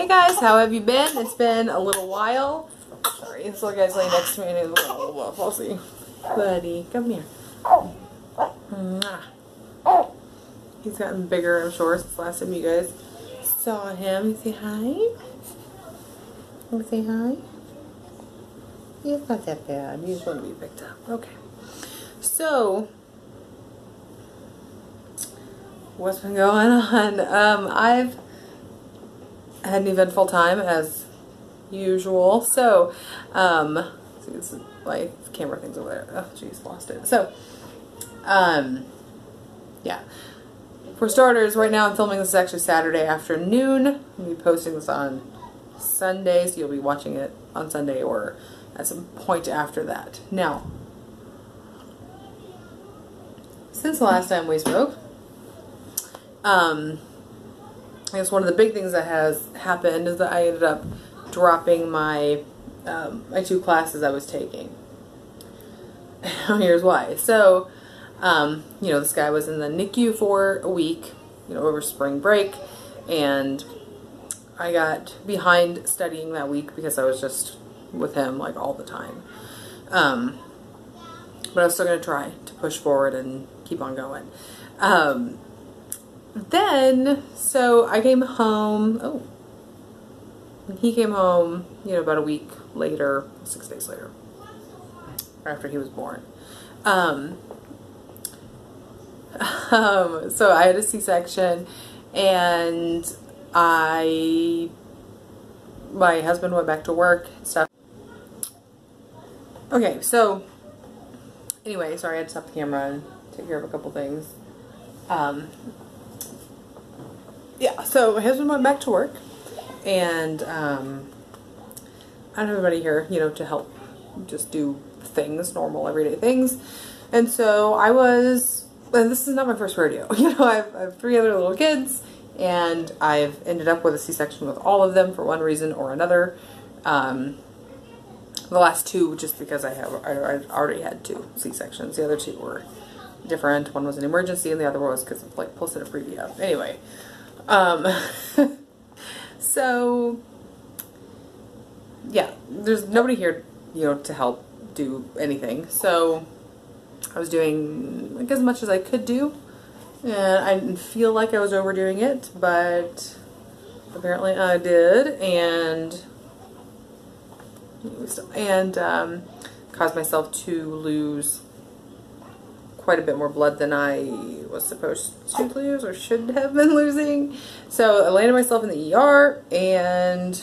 Hey guys, how have you been? It's been a little while. Sorry, this little guy's laying next to me and he's a little fussy. Buddy, come here. Mwah. He's gotten bigger, I'm sure, since the last time you guys saw him. You say hi? You say hi? It's not that bad. You just want to be picked up. Okay. So, what's been going on? I've had an eventful time as usual. So, see, this is my camera thing's over there. Oh, jeez, lost it. So, yeah. For starters, right now I'm filming this actually Saturday afternoon. I'll be posting this on Sunday, so you'll be watching it on Sunday or at some point after that. Now, since the last time we spoke, I guess one of the big things that has happened is that I ended up dropping my my 2 classes I was taking. Here's why. So, you know, this guy was in the NICU for a week, you know, over spring break, and I got behind studying that week because I was just with him like all the time. But I was still going to try to push forward and keep on going. Then, so I came home, he came home, you know, about a week later, 6 days later, after he was born. So I had a C-section, and my husband went back to work and stuff. Okay, so anyway, sorry I had to stop the camera and take care of a couple things. Yeah, so my husband went back to work, and I don't have anybody here, you know, to help just do things, normal everyday things. And so I was, and this is not my first rodeo, you know, I have 3 other little kids, and I've ended up with a C-section with all of them for one reason or another. The last 2 just because I already had 2 C-sections. The other 2 were different. One was an emergency and the other was because of like placenta previa. Anyway, so yeah, there's nobody here, you know, to help do anything. So I was doing like as much as I could do, and I didn't feel like I was overdoing it, but apparently I did, and caused myself to lose quite a bit more blood than I was supposed to lose or should have been losing. So I landed myself in the ER, and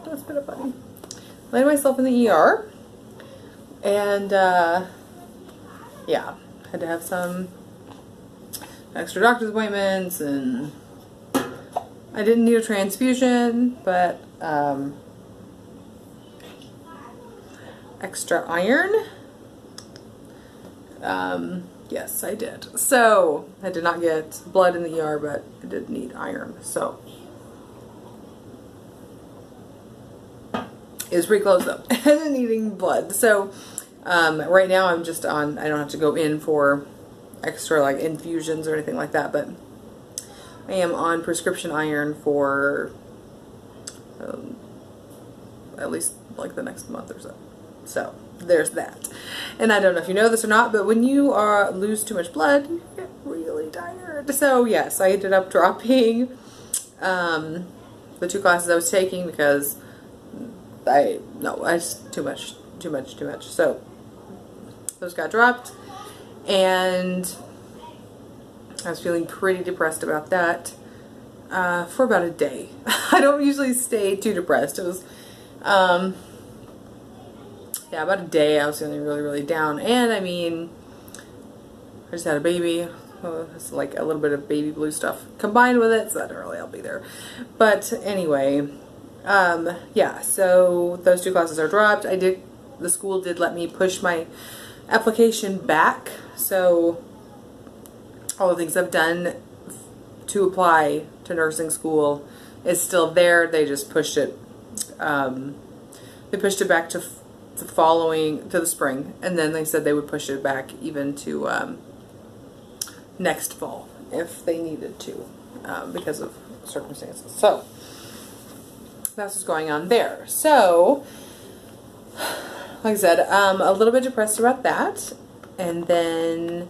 don't spit up, buddy. Landed myself in the ER, and yeah, had to have some extra doctor's appointments, and I didn't need a transfusion, but extra iron. Yes, I did. So I did not get blood in the ER, but I did need iron. So it was pretty close though. And needing blood. So right now I'm just on, I don't have to go in for extra like infusions or anything like that, but I am on prescription iron for at least like the next month or so. So there's that. And I don't know if you know this or not, but when you lose too much blood, you get really tired. So yes, I ended up dropping the 2 classes I was taking because I just too much. So those got dropped, and I was feeling pretty depressed about that for about a day. I don't usually stay too depressed. It was yeah, about a day I was feeling really, really down. And I mean, I just had a baby. It's like a little bit of baby blue stuff combined with it, so that didn't really help either. But anyway, yeah, so those 2 classes are dropped. The school did let me push my application back. So all the things I've done to apply to nursing school is still there. They just pushed it, they pushed it back to the spring, and then they said they would push it back even to next fall if they needed to, because of circumstances. So that's what's going on there. So, like I said, a little bit depressed about that, and then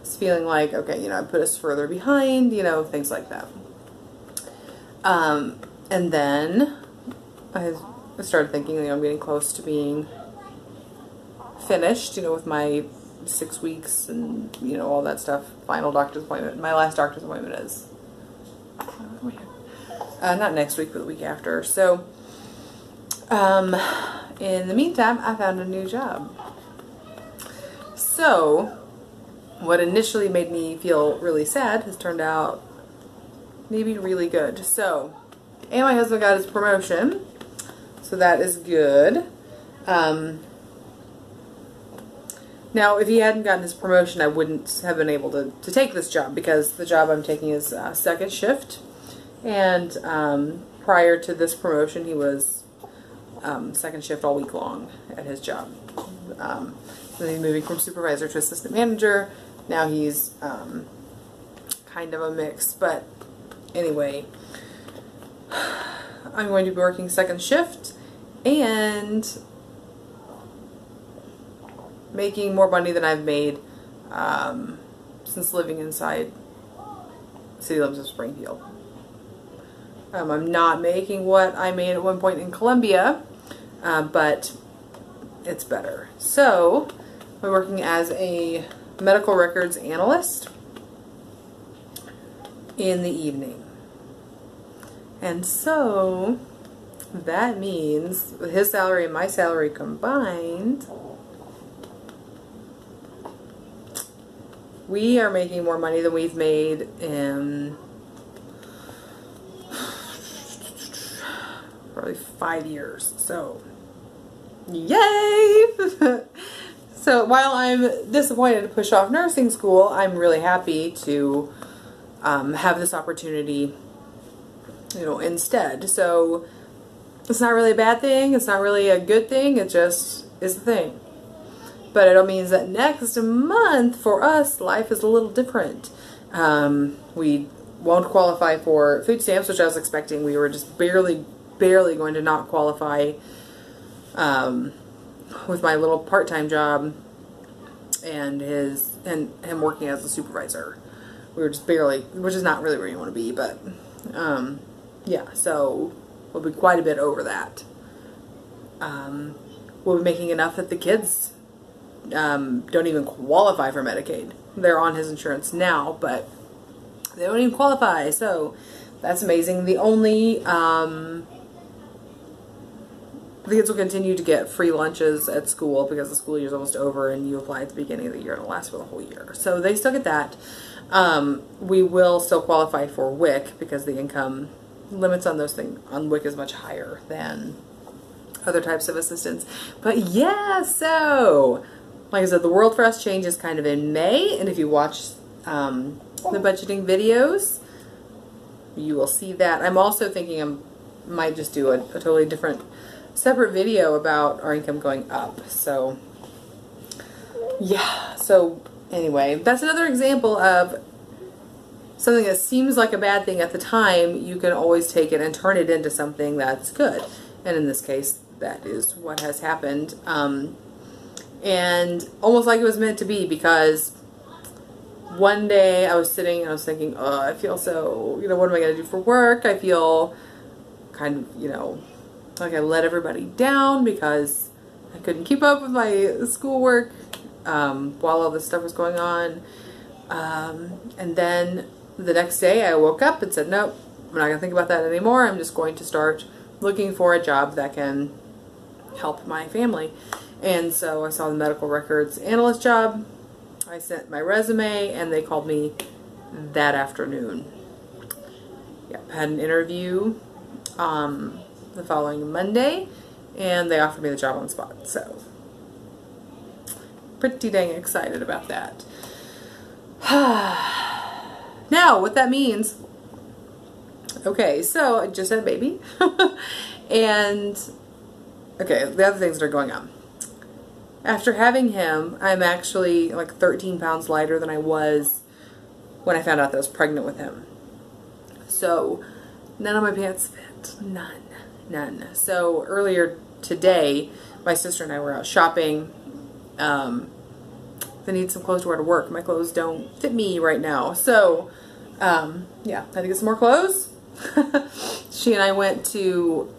it's feeling like, okay, you know, I put us further behind, you know, things like that. And then I started thinking, you know, I'm getting close to being finished, you know, with my 6 weeks and, you know, all that stuff. Final doctor's appointment. My last doctor's appointment is not next week, but the week after. So, in the meantime, I found a new job. So, what initially made me feel really sad has turned out maybe really good. So, and my husband got his promotion, so that is good. Now, if he hadn't gotten his promotion, I wouldn't have been able to take this job, because the job I'm taking is second shift. And prior to this promotion, he was second shift all week long at his job. Then he's moving from supervisor to assistant manager. Now he's kind of a mix. But anyway, I'm going to be working second shift and making more money than I've made since living inside city limits of Springfield. I'm not making what I made at one point in Columbia, but it's better. So, I'm working as a medical records analyst in the evening. And so, that means his salary and my salary combined, we are making more money than we've made in probably 5 years. So, yay! So while I'm disappointed to push off nursing school, I'm really happy to have this opportunity, you know, instead. So it's not really a bad thing. It's not really a good thing. It just is the thing. But it means that next month for us, life is a little different. We won't qualify for food stamps, which I was expecting. We were just barely going to not qualify with my little part-time job and him working as a supervisor. We were just barely, which is not really where you want to be, but yeah, so we'll be quite a bit over that. We'll be making enough that the kids don't even qualify for Medicaid. They're on his insurance now, but they don't even qualify, so that's amazing. The only the kids will continue to get free lunches at school because the school year is almost over and you apply at the beginning of the year and it'll last for the whole year. So they still get that. We will still qualify for WIC because the income limits on those things on WIC is much higher than other types of assistance. But yeah, so like I said, the world for us changes kind of in May, and if you watch the budgeting videos, you will see that. I'm also thinking I might just do a totally different separate video about our income going up. So yeah, so anyway, that's another example of something that seems like a bad thing at the time. You can always take it and turn it into something that's good, and in this case that is what has happened, and almost like it was meant to be, because one day I was sitting and I was thinking, oh, I feel so, you know, what am I going to do for work? I feel kind of, you know, like I let everybody down because I couldn't keep up with my schoolwork while all this stuff was going on. And then the next day I woke up and said, nope, I'm not going to think about that anymore. I'm just going to start looking for a job that can help my family. And so I saw the medical records analyst job. I sent my resume and they called me that afternoon. Yep, had an interview the following Monday, and they offered me the job on the spot. So pretty dang excited about that. Now, what that means, okay, so I just had a baby, and okay, the other things that are going on. After having him, I'm actually like 13 pounds lighter than I was when I found out that I was pregnant with him. So none of my pants fit. None. So earlier today, my sister and I were out shopping. I need some clothes to wear to work. My clothes don't fit me right now. So, yeah, I had to get some more clothes. She and I went to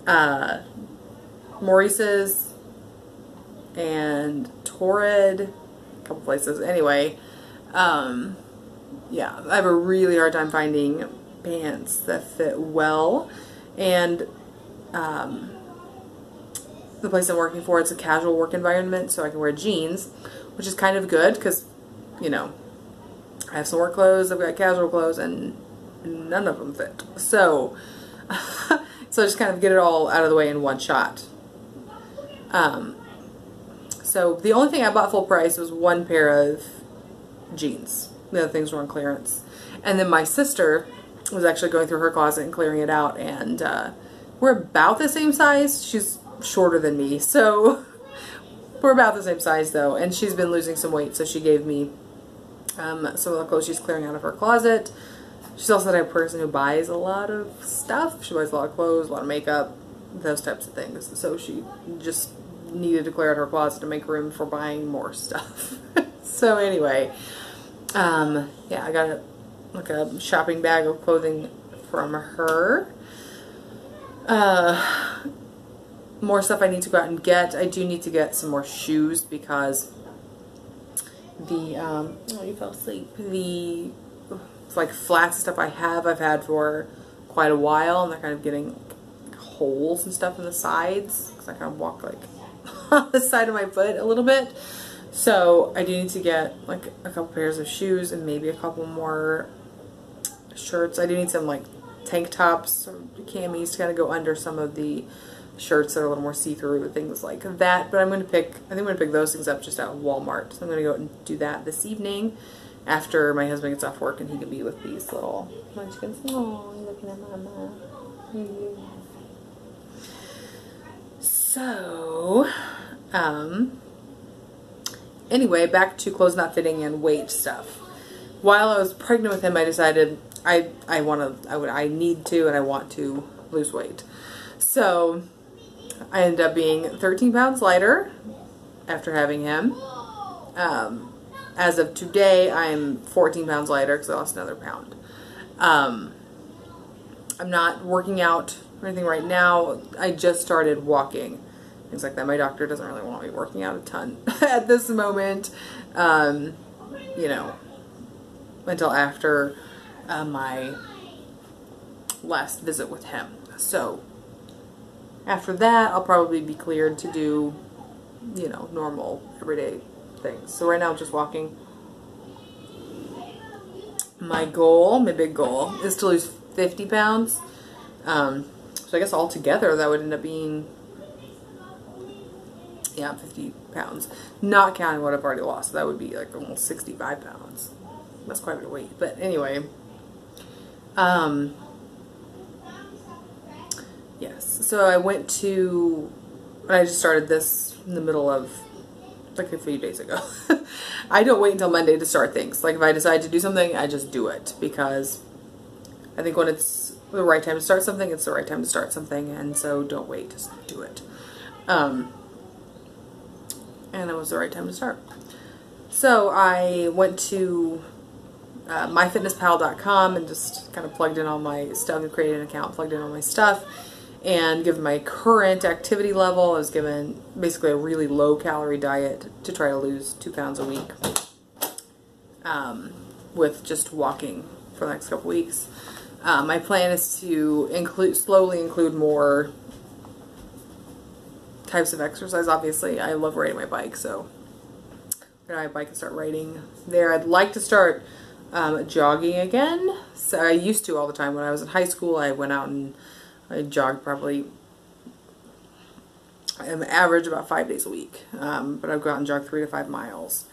Maurice's and Torrid, a couple places. Anyway, yeah, I have a really hard time finding pants that fit well. And the place I'm working for, it's a casual work environment, so I can wear jeans, which is kind of good because, you know, I have some work clothes, I've got casual clothes, and none of them fit. So, so I just kind of get it all out of the way in one shot. So the only thing I bought full price was one pair of jeans. The other things were on clearance. And then my sister was actually going through her closet and clearing it out, and we're about the same size. She's shorter than me, so we're about the same size though, and she's been losing some weight, so she gave me some of the clothes she's clearing out of her closet. She's also the type of person who buys a lot of stuff. She buys a lot of clothes, a lot of makeup, those types of things, so she just needed to clear out her closet to make room for buying more stuff. So anyway, yeah, I got like a shopping bag of clothing from her. More stuff I need to go out and get. I do need to get some more shoes because the, oh, you fell asleep. The, like, flat stuff I've had for quite a while, and they're kind of getting like, holes and stuff in the sides because I kind of walk, like, on the side of my foot a little bit. So I do need to get, like, a couple pairs of shoes and maybe a couple more shirts. I do need some, like, tank tops or camis to kind of go under some of the shirts that are a little more see-through, things like that. But I think I'm going to pick those things up just out of Walmart. So I'm going to go and do that this evening after my husband gets off work and he can be with these little munchkins. Oh, you're looking at mama. So, anyway, back to clothes not fitting and weight stuff. While I was pregnant with him, I decided I need to and I want to lose weight. So I ended up being 13 pounds lighter after having him. As of today, I'm 14 pounds lighter because I lost another pound. I'm not working out or anything right now. I just started walking, things like that. My doctor doesn't really want me working out a ton at this moment, you know, until after my last visit with him. So after that, I'll probably be cleared to do, you know, normal, everyday things. So right now I'm just walking. My goal, my big goal, is to lose 50 pounds. So I guess altogether that would end up being, yeah, 50 pounds. Not counting what I've already lost. So that would be like almost 65 pounds. That's quite a bit of weight. But anyway, yes. So I went to, I just started this in the middle of, like a few days ago. I don't wait until Monday to start things. Like if I decide to do something, I just do it, because I think when it's the right time to start something, it's the right time to start something, and so don't wait, just do it. And it was the right time to start. So I went to myfitnesspal.com and just kind of plugged in all my stuff and created an account, plugged in all my stuff. And given my current activity level, I was given basically a really low calorie diet to try to lose 2 pounds a week, with just walking for the next couple weeks. My plan is to slowly include more types of exercise. Obviously, I love riding my bike, so I'm gonna ride my bike and start riding there. I'd like to start jogging again. So I used to all the time. When I was in high school, I went out and I jogged probably, on average, about 5 days a week. But I'd go out and jog 3 to 5 miles,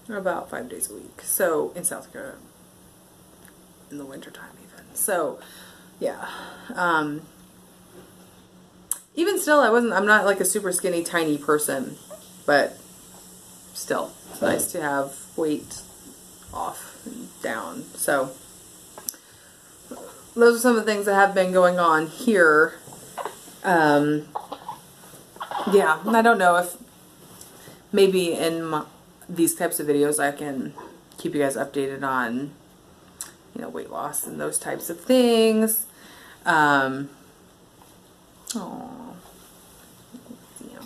about 5 days a week. So in South Dakota, in the wintertime even. So yeah. Even still, I'm not like a super skinny, tiny person, but still, it's nice to have weight off and down. So those are some of the things that have been going on here. Yeah, I don't know if maybe in these types of videos I can keep you guys updated on, you know, weight loss and those types of things. Oh, yeah.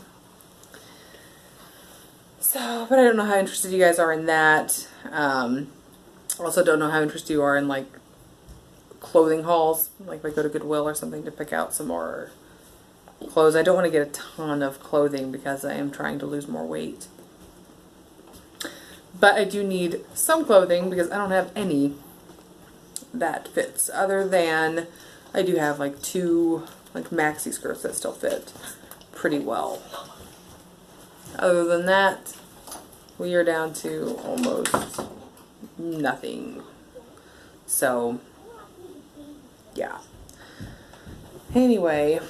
So, but I don't know how interested you guys are in that. Also don't know how interested you are in like clothing hauls, like if I go to Goodwill or something to pick out some more clothes. I don't want to get a ton of clothing because I am trying to lose more weight. But I do need some clothing because I don't have any that fits, other than I do have like 2 like maxi skirts that still fit pretty well. Other than that, we are down to almost nothing. So yeah. Anyway,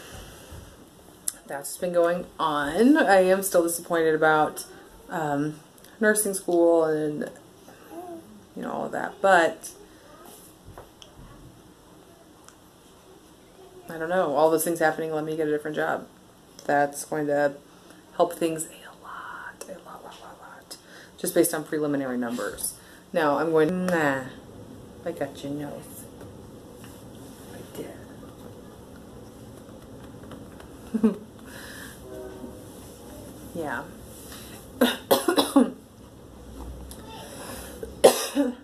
that's been going on. I am still disappointed about nursing school and, you know, all of that, but I don't know, all those things happening, let me get a different job. That's going to help things a lot, just based on preliminary numbers. Now I'm going, nah, I got your nose. I did. Yeah.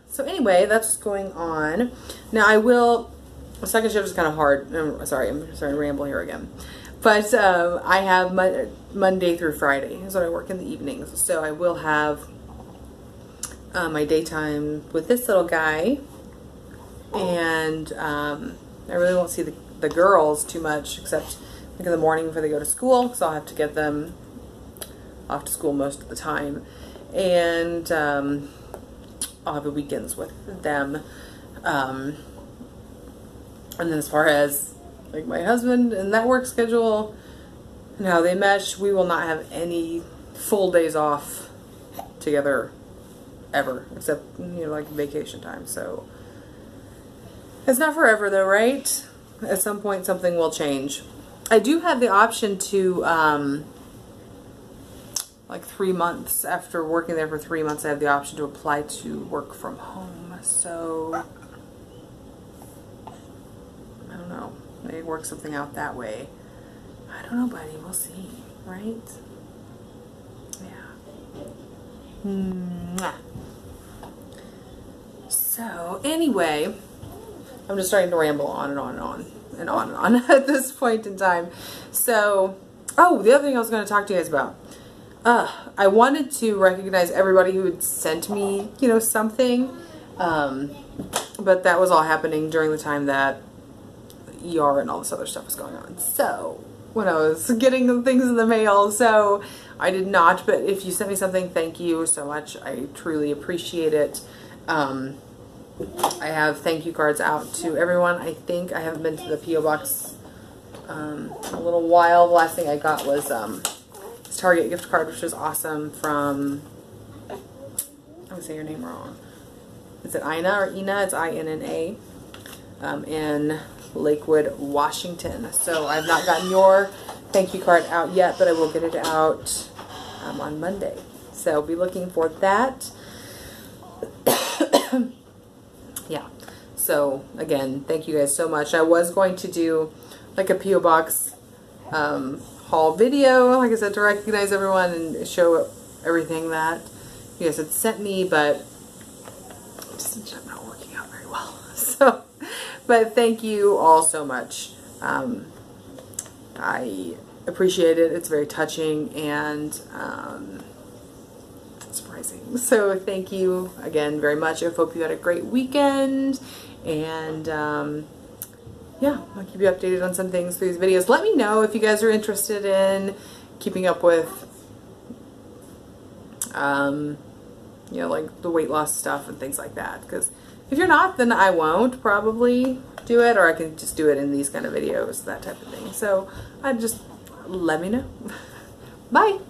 So anyway, that's what's going on. Now I will, the second shift is kind of hard. I'm starting to ramble here again. But I have Monday through Friday is when I work in the evenings. So I will have my daytime with this little guy. And I really won't see the girls too much, except like in the morning before they go to school, because I'll have to get them off to school most of the time. And I'll have the weekends with them. And then as far as like my husband and that work schedule and how they mesh, we will not have any full days off together ever, except, you know, like vacation time. So it's not forever though, right? At some point something will change. I do have the option to like 3 months after working there for 3 months, I have the option to apply to work from home. So I don't know, maybe work something out that way. I don't know, buddy, we'll see, right? Yeah. Mwah. So anyway, I'm just starting to ramble on and on and on and on and on at this point in time. So, oh, the other thing I was going to talk to you guys about. I wanted to recognize everybody who had sent me, you know, something, but that was all happening during the time that ER and all this other stuff was going on. So, when I was getting the things in the mail, so I did not, but if you sent me something, thank you so much. I truly appreciate it. I have thank you cards out to everyone. I think I haven't been to the PO Box a little while. The last thing I got was this Target gift card, which was awesome, from, I'm going to say your name wrong. Is it Ina or Ina? It's I-N-N-A, in Lakewood, Washington. So I've not gotten your thank you card out yet, but I will get it out on Monday. So be looking for that. Yeah. So again, thank you guys so much. I was going to do like a PO Box haul video, like I said, to recognize everyone and show everything that you guys had sent me, but it just ended up not working out very well. So, but thank you all so much. I appreciate it. It's very touching and surprising. So thank you again very much. I hope you had a great weekend, and yeah, I'll keep you updated on some things through these videos. Let me know if you guys are interested in keeping up with you know, like the weight loss stuff and things like that, because if you're not, then I won't probably do it, or I can just do it in these kind of videos, that type of thing. So just let me know. Bye.